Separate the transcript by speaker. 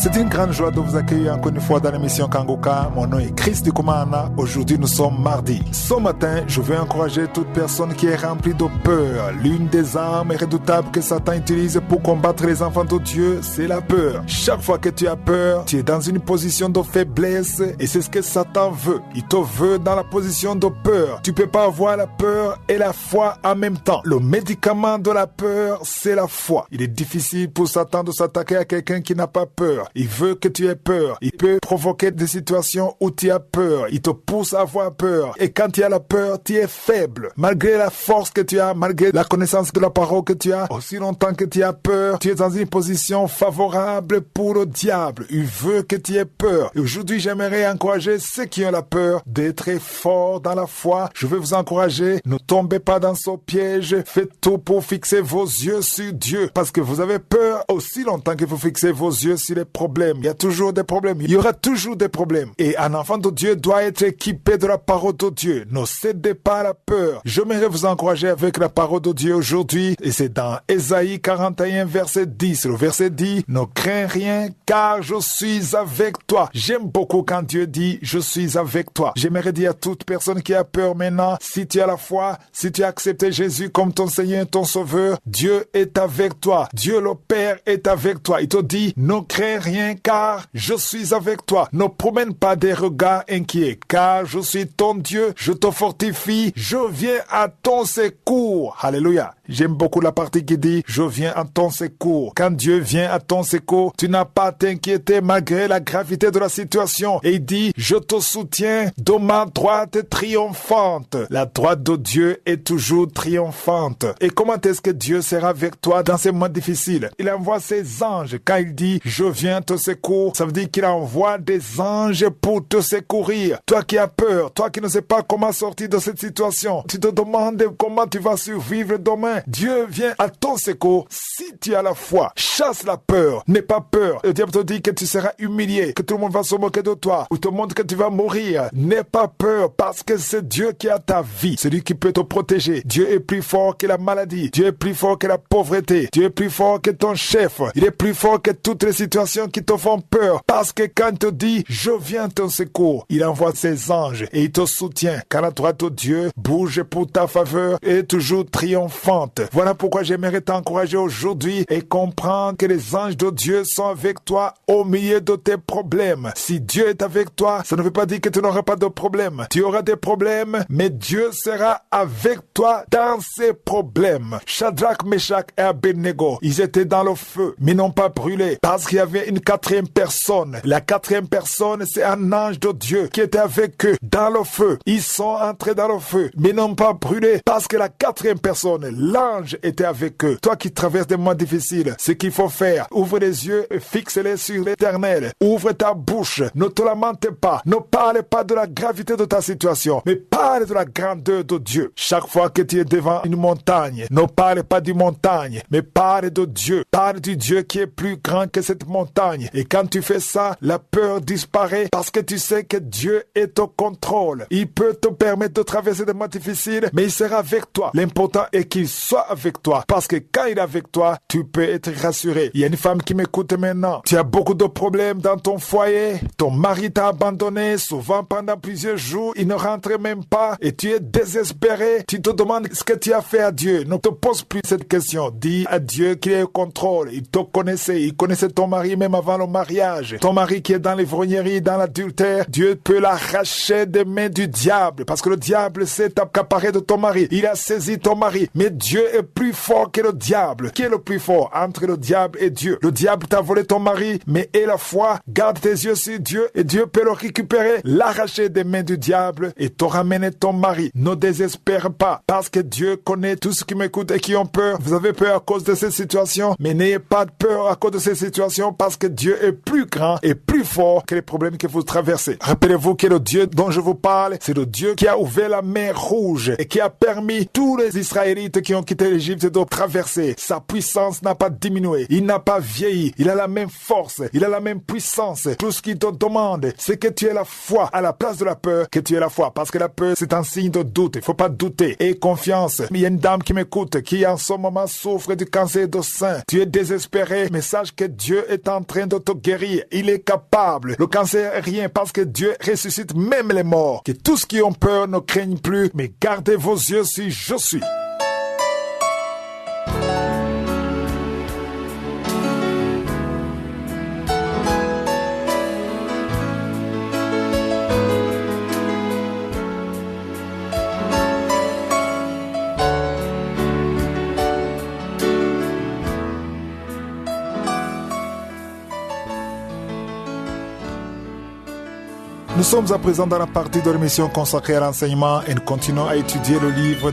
Speaker 1: C'est une grande joie de vous accueillir encore une fois dans l'émission Kangoka. Mon nom est Chris Dukumana. Aujourd'hui, nous sommes mardi. Ce matin, je veux encourager toute personne qui est remplie de peur. L'une des armes redoutables que Satan utilise pour combattre les enfants de Dieu, c'est la peur. Chaque fois que tu as peur, tu es dans une position de faiblesse et c'est ce que Satan veut. Il te veut dans la position de peur. Tu peux pas avoir la peur et la foi en même temps. Le médicament de la peur, c'est la foi. Il est difficile pour Satan de s'attaquer à quelqu'un qui n'a pas peur. Il veut que tu aies peur. Il peut provoquer des situations où tu as peur. Il te pousse à avoir peur. Et quand tu as la peur, tu es faible. Malgré la force que tu as, malgré la connaissance de la parole que tu as, aussi longtemps que tu as peur, tu es dans une position favorable pour le diable. Il veut que tu aies peur. Et aujourd'hui, j'aimerais encourager ceux qui ont la peur d'être forts dans la foi. Je veux vous encourager. Ne tombez pas dans ce piège. Faites tout pour fixer vos yeux sur Dieu. Parce que vous avez peur aussi longtemps que vous fixez vos yeux sur les problèmes. Il y a toujours des problèmes. Il y aura toujours des problèmes. Et un enfant de Dieu doit être équipé de la parole de Dieu. Ne cédez pas à la peur. J'aimerais vous encourager avec la parole de Dieu aujourd'hui. Et c'est dans Ésaïe 41, verset 10. Le verset dit, ne crains rien, car je suis avec toi. J'aime beaucoup quand Dieu dit, je suis avec toi. J'aimerais dire à toute personne qui a peur maintenant, si tu as la foi, si tu as accepté Jésus comme ton Seigneur et ton Sauveur, Dieu est avec toi. Dieu le Père est avec toi. Il te dit, ne crains rien, car je suis avec toi. Ne promène pas des regards inquiets, car je suis ton Dieu, je te fortifie, je viens à ton secours. Alléluia. J'aime beaucoup la partie qui dit, je viens à ton secours. Quand Dieu vient à ton secours, tu n'as pas à t'inquiéter malgré la gravité de la situation. Et il dit, je te soutiens de ma droite triomphante. La droite de Dieu est toujours triomphante. Et comment est-ce que Dieu sera avec toi dans ces moments difficiles? Il envoie ses anges. Quand il dit, je viens à ton secours, ça veut dire qu'il envoie des anges pour te secourir. Toi qui as peur, toi qui ne sais pas comment sortir de cette situation, tu te demandes comment tu vas survivre demain. Dieu vient à ton secours si tu as la foi. Chasse la peur. N'aie pas peur. Le diable te dit que tu seras humilié, que tout le monde va se moquer de toi, ou te montre que tu vas mourir. N'aie pas peur parce que c'est Dieu qui a ta vie. C'est lui qui peut te protéger. Dieu est plus fort que la maladie. Dieu est plus fort que la pauvreté. Dieu est plus fort que ton chef. Il est plus fort que toutes les situations qui te font peur. Parce que quand il te dit, je viens à ton secours, il envoie ses anges et il te soutient. Car la droite de Dieu bouge pour ta faveur et est toujours triomphante. Voilà pourquoi j'aimerais t'encourager aujourd'hui et comprendre que les anges de Dieu sont avec toi au milieu de tes problèmes. Si Dieu est avec toi, ça ne veut pas dire que tu n'auras pas de problèmes. Tu auras des problèmes, mais Dieu sera avec toi dans ces problèmes. Shadrach, Meshach et Abednego, ils étaient dans le feu, mais n'ont pas brûlé parce qu'il y avait une quatrième personne. La quatrième personne, c'est un ange de Dieu qui était avec eux dans le feu. Ils sont entrés dans le feu, mais n'ont pas brûlé parce que la quatrième personne, l'ange, était avec eux. Toi qui traverses des moments difficiles, ce qu'il faut faire, ouvre les yeux et fixe-les sur l'Éternel. Ouvre ta bouche, ne te lamente pas, ne parle pas de la gravité de ta situation, mais parle de la grandeur de Dieu. Chaque fois que tu es devant une montagne, ne parle pas du montagne, mais parle de Dieu. Parle du Dieu qui est plus grand que cette montagne. Et quand tu fais ça, la peur disparaît parce que tu sais que Dieu est au contrôle. Il peut te permettre de traverser des moments difficiles, mais il sera avec toi. L'important est qu'il soit avec toi. Parce que quand il est avec toi, tu peux être rassuré. Il y a une femme qui m'écoute maintenant. Tu as beaucoup de problèmes dans ton foyer. Ton mari t'a abandonné souvent pendant plusieurs jours. Il ne rentre même pas et tu es désespéré. Tu te demandes ce que tu as fait à Dieu. Ne te pose plus cette question. Dis à Dieu qu'il est au contrôle. Il te connaissait. Il connaissait ton mari même avant le mariage. Ton mari qui est dans l'ivrognerie, dans l'adultère, Dieu peut l'arracher des mains du diable. Parce que le diable s'est accaparé de ton mari. Il a saisi ton mari. Mais Dieu est plus fort que le diable. Qui est le plus fort entre le diable et Dieu? Le diable t'a volé ton mari, mais aie la foi, garde tes yeux sur Dieu et Dieu peut le récupérer, l'arracher des mains du diable et te ramener ton mari. Ne désespère pas parce que Dieu connaît tous ceux qui m'écoutent et qui ont peur. Vous avez peur à cause de cette situation, mais n'ayez pas de peur à cause de cette situation parce que Dieu est plus grand et plus fort que les problèmes que vous traversez. Rappelez-vous que le Dieu dont je vous parle, c'est le Dieu qui a ouvert la mer Rouge et qui a permis tous les Israélites qui ont ont quitté l'Égypte et doivent traverser. Sa puissance n'a pas diminué. Il n'a pas vieilli. Il a la même force. Il a la même puissance. Tout ce qu'il te demande, c'est que tu aies la foi à la place de la peur, que tu aies la foi. Parce que la peur, c'est un signe de doute. Il faut pas douter. Et confiance. Il y a une dame qui m'écoute, qui en ce moment souffre du cancer du sein. Tu es désespéré, mais sache que Dieu est en train de te guérir. Il est capable. Le cancer est rien parce que Dieu ressuscite même les morts. Que tous qui ont peur ne craignent plus, mais gardez vos yeux sur je suis. Nous sommes à présent dans la partie de l'émission consacrée à l'enseignement et nous continuons à étudier le livre